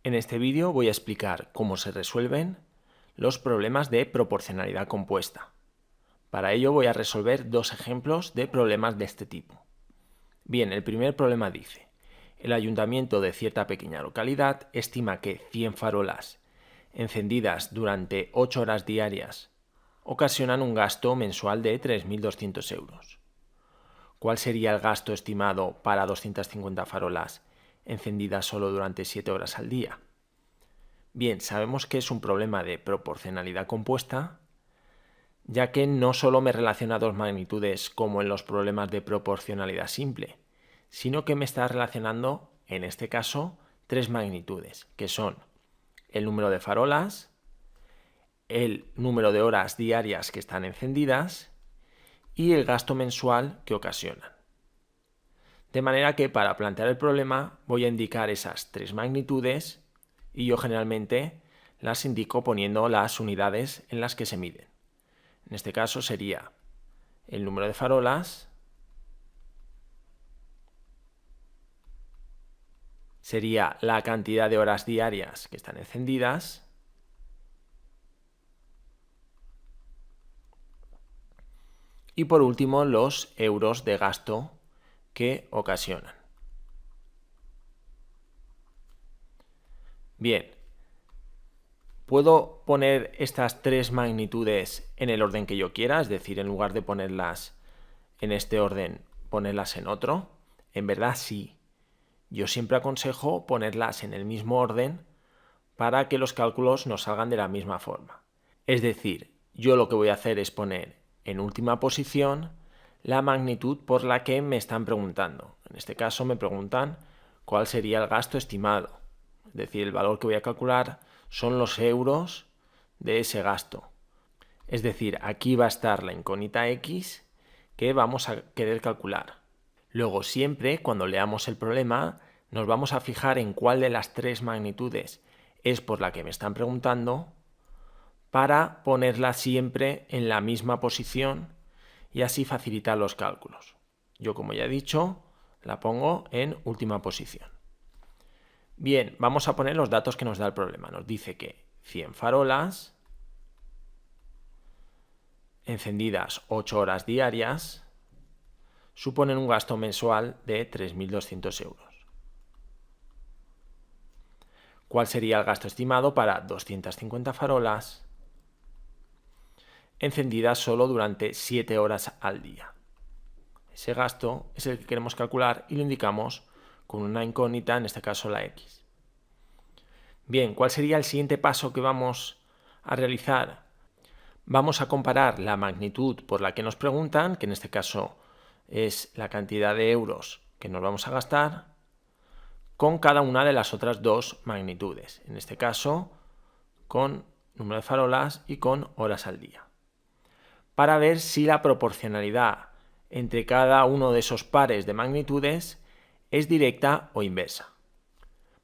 En este vídeo voy a explicar cómo se resuelven los problemas de proporcionalidad compuesta. Para ello voy a resolver dos ejemplos de problemas de este tipo. Bien, el primer problema dice: el ayuntamiento de cierta pequeña localidad estima que 100 farolas encendidas durante 8 horas diarias ocasionan un gasto mensual de 3.200 euros. ¿Cuál sería el gasto estimado para 250 farolas encendidas solo durante 7 horas al día? Bien, sabemos que es un problema de proporcionalidad compuesta, ya que no solo me relaciona dos magnitudes como en los problemas de proporcionalidad simple, sino que me está relacionando, en este caso, tres magnitudes, que son el número de farolas, el número de horas diarias que están encendidas y el gasto mensual que ocasionan. De manera que para plantear el problema voy a indicar esas tres magnitudes y yo generalmente las indico poniendo las unidades en las que se miden. En este caso sería el número de farolas, sería la cantidad de horas diarias que están encendidas y por último los euros de gasto que ocasionan. Bien, puedo poner estas tres magnitudes en el orden que yo quiera, es decir, en lugar de ponerlas en este orden, ponerlas en otro. En verdad sí. Yo siempre aconsejo ponerlas en el mismo orden para que los cálculos nos salgan de la misma forma. Es decir, yo lo que voy a hacer es poner en última posición la magnitud por la que me están preguntando. En este caso me preguntan cuál sería el gasto estimado. Es decir, el valor que voy a calcular son los euros de ese gasto. Es decir, aquí va a estar la incógnita X que vamos a querer calcular. Luego, siempre cuando leamos el problema, nos vamos a fijar en cuál de las tres magnitudes es por la que me están preguntando para ponerla siempre en la misma posición y así facilitar los cálculos. Yo, como ya he dicho, la pongo en última posición. Bien, vamos a poner los datos que nos da el problema. Nos dice que 100 farolas encendidas 8 horas diarias suponen un gasto mensual de 3.200 euros. ¿Cuál sería el gasto estimado para 250 farolas encendidas solo durante 7 horas al día? Ese gasto es el que queremos calcular y lo indicamos con una incógnita, en este caso la X. Bien, ¿cuál sería el siguiente paso que vamos a realizar? Vamos a comparar la magnitud por la que nos preguntan, que en este caso es la cantidad de euros que nos vamos a gastar, con cada una de las otras dos magnitudes. En este caso, con número de farolas y con horas al día. Para ver si la proporcionalidad entre cada uno de esos pares de magnitudes es directa o inversa.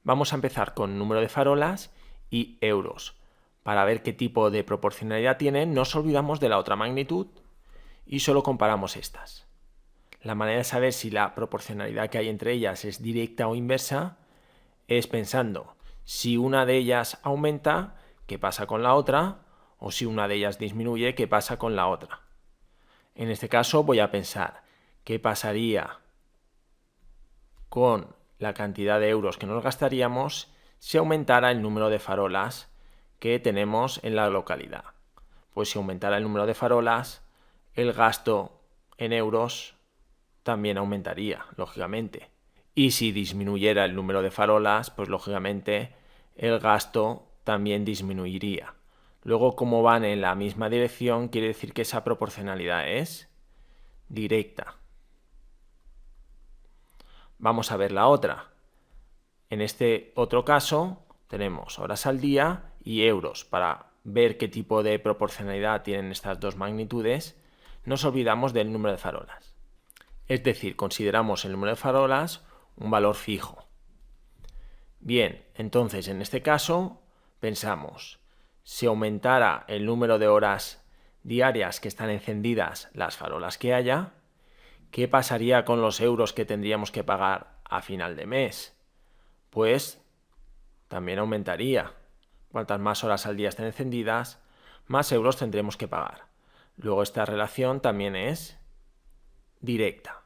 Vamos a empezar con número de farolas y euros. Para ver qué tipo de proporcionalidad tienen, nos olvidamos de la otra magnitud y solo comparamos estas. La manera de saber si la proporcionalidad que hay entre ellas es directa o inversa es pensando si una de ellas aumenta, ¿qué pasa con la otra? O si una de ellas disminuye, ¿qué pasa con la otra? En este caso voy a pensar qué pasaría con la cantidad de euros que nos gastaríamos si aumentara el número de farolas que tenemos en la localidad. Pues si aumentara el número de farolas, el gasto en euros también aumentaría, lógicamente. Y si disminuyera el número de farolas, pues lógicamente el gasto también disminuiría. Luego, como van en la misma dirección, quiere decir que esa proporcionalidad es directa. Vamos a ver la otra. En este otro caso tenemos horas al día y euros. Para ver qué tipo de proporcionalidad tienen estas dos magnitudes, nos olvidamos del número de farolas. Es decir, consideramos el número de farolas un valor fijo. Bien, entonces en este caso pensamos, si aumentara el número de horas diarias que están encendidas las farolas que haya, ¿qué pasaría con los euros que tendríamos que pagar a final de mes? Pues también aumentaría. Cuantas más horas al día estén encendidas, más euros tendremos que pagar. Luego esta relación también es directa.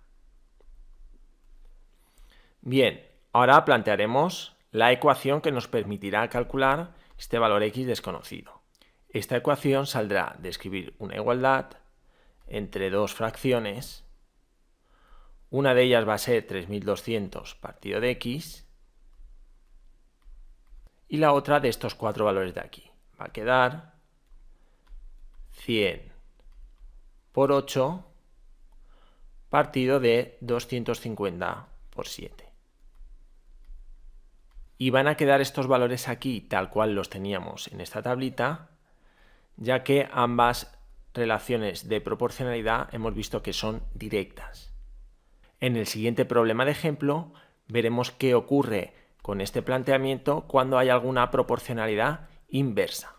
Bien, ahora plantearemos la ecuación que nos permitirá calcular este valor x desconocido. Esta ecuación saldrá de escribir una igualdad entre dos fracciones. Una de ellas va a ser 3200 partido de x y la otra de estos cuatro valores de aquí. Va a quedar 100 por 8 partido de 250 por 7. Y van a quedar estos valores aquí tal cual los teníamos en esta tablita, ya que ambas relaciones de proporcionalidad hemos visto que son directas. En el siguiente problema de ejemplo veremos qué ocurre con este planteamiento cuando hay alguna proporcionalidad inversa.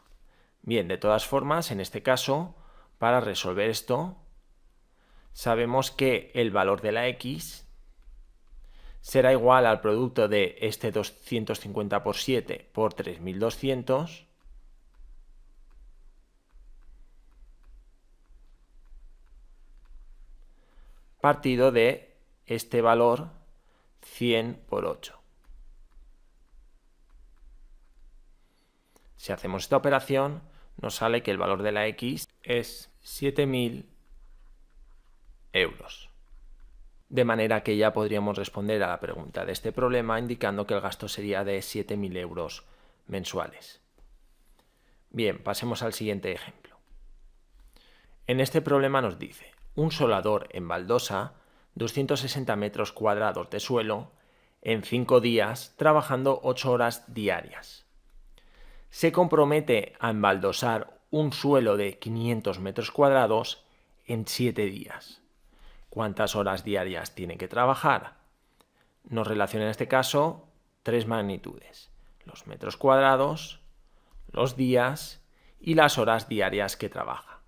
Bien, de todas formas, en este caso, para resolver esto, sabemos que el valor de la x será igual al producto de este 250 por 7 por 3200 partido de este valor 100 por 8. Si hacemos esta operación, nos sale que el valor de la x es 7000 euros. De manera que ya podríamos responder a la pregunta de este problema indicando que el gasto sería de 7000 euros mensuales. Bien, pasemos al siguiente ejemplo. En este problema nos dice: un soldador en baldosa 260 metros cuadrados de suelo en 5 días trabajando 8 horas diarias. Se compromete a embaldosar un suelo de 500 metros cuadrados en 7 días. ¿Cuántas horas diarias tiene que trabajar? Nos relaciona en este caso tres magnitudes: los metros cuadrados, los días y las horas diarias que trabaja.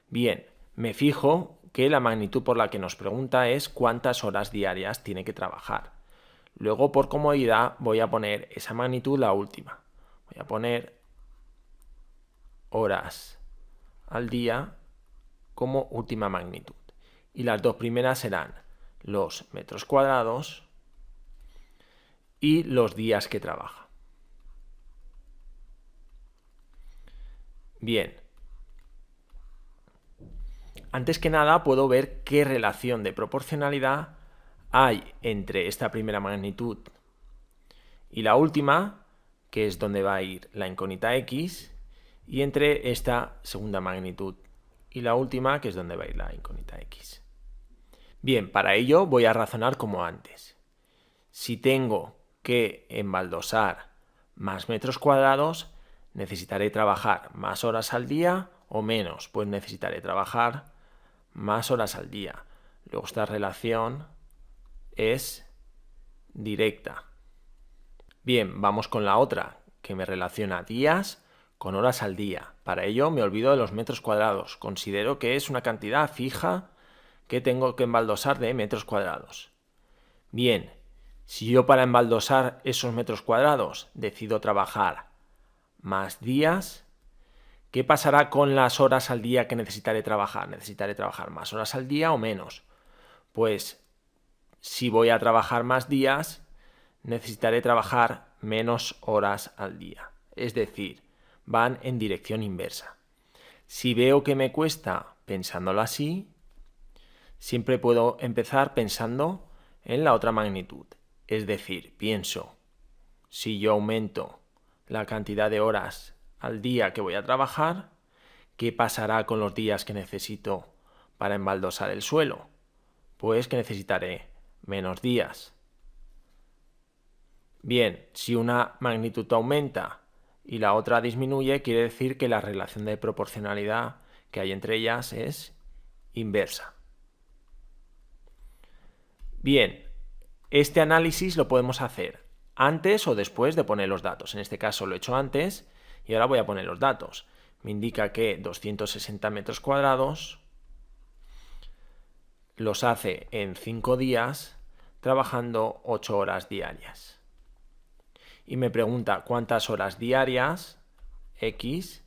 Bien, me fijo que la magnitud por la que nos pregunta es cuántas horas diarias tiene que trabajar. Luego, por comodidad, voy a poner esa magnitud la última. Voy a poner horas al día como última magnitud. Y las dos primeras serán los metros cuadrados y los días que trabaja. Bien. Antes que nada puedo ver qué relación de proporcionalidad hay entre esta primera magnitud y la última, que es donde va a ir la incógnita x, y entre esta segunda magnitud y la última, que es donde va a ir la incógnita x. Bien, para ello voy a razonar como antes. Si tengo que embaldosar más metros cuadrados, necesitaré trabajar más horas al día o menos, pues necesitaré trabajar más horas al día. Luego esta relación es directa. Bien, vamos con la otra, que me relaciona días con horas al día. Para ello me olvido de los metros cuadrados. Considero que es una cantidad fija que tengo que embaldosar de metros cuadrados. Bien, si yo para embaldosar esos metros cuadrados decido trabajar más días, ¿qué pasará con las horas al día que necesitaré trabajar? ¿Necesitaré trabajar más horas al día o menos? Pues si voy a trabajar más días, necesitaré trabajar menos horas al día. Es decir, van en dirección inversa. Si veo que me cuesta pensándolo así, siempre puedo empezar pensando en la otra magnitud. Es decir, pienso, si yo aumento la cantidad de horas al día que voy a trabajar, ¿qué pasará con los días que necesito para embaldosar el suelo? Pues que necesitaré menos días. Bien, si una magnitud aumenta y la otra disminuye, quiere decir que la relación de proporcionalidad que hay entre ellas es inversa. Bien, este análisis lo podemos hacer antes o después de poner los datos. En este caso lo he hecho antes y ahora voy a poner los datos. Me indica que 260 metros cuadrados los hace en 5 días trabajando 8 horas diarias. y me pregunta cuántas horas diarias, X,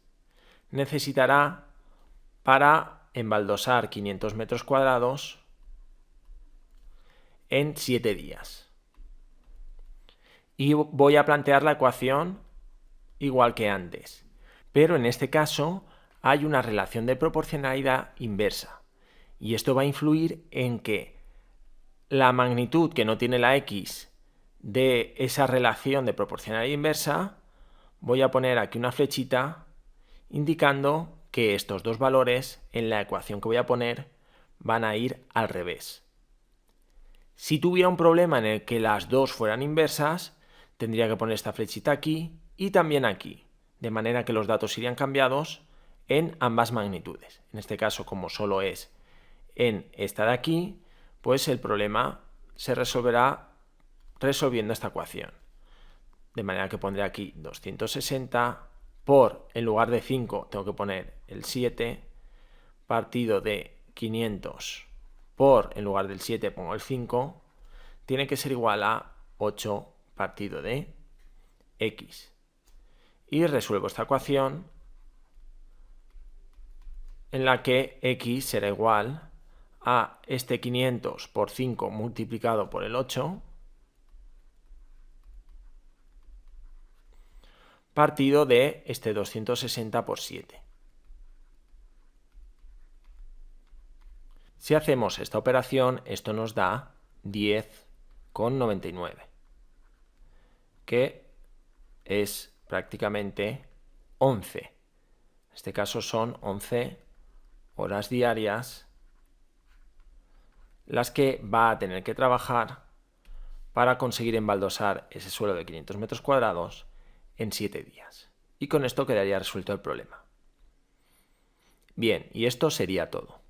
necesitará para embaldosar 500 metros cuadrados en 7 días. Y voy a plantear la ecuación igual que antes, pero en este caso hay una relación de proporcionalidad inversa, y esto va a influir en que la magnitud que no tiene la X de esa relación de proporcionalidad inversa, voy a poner aquí una flechita indicando que estos dos valores en la ecuación que voy a poner van a ir al revés. Si tuviera un problema en el que las dos fueran inversas, tendría que poner esta flechita aquí y también aquí, de manera que los datos irían cambiados en ambas magnitudes. En este caso, como solo es en esta de aquí, pues el problema se resolverá resolviendo esta ecuación. De manera que pondré aquí 260 por, en lugar de 5, tengo que poner el 7, partido de 500 por, en lugar del 7 pongo el 5, tiene que ser igual a 8 partido de X. Y resuelvo esta ecuación en la que X será igual a este 500 por 5 multiplicado por el 8, partido de este 260 por 7. Si hacemos esta operación, esto nos da 10,99, que es prácticamente 11. En este caso son 11 horas diarias las que va a tener que trabajar para conseguir embaldosar ese suelo de 500 metros cuadrados en 7 días. Y con esto quedaría resuelto el problema. Bien, y esto sería todo.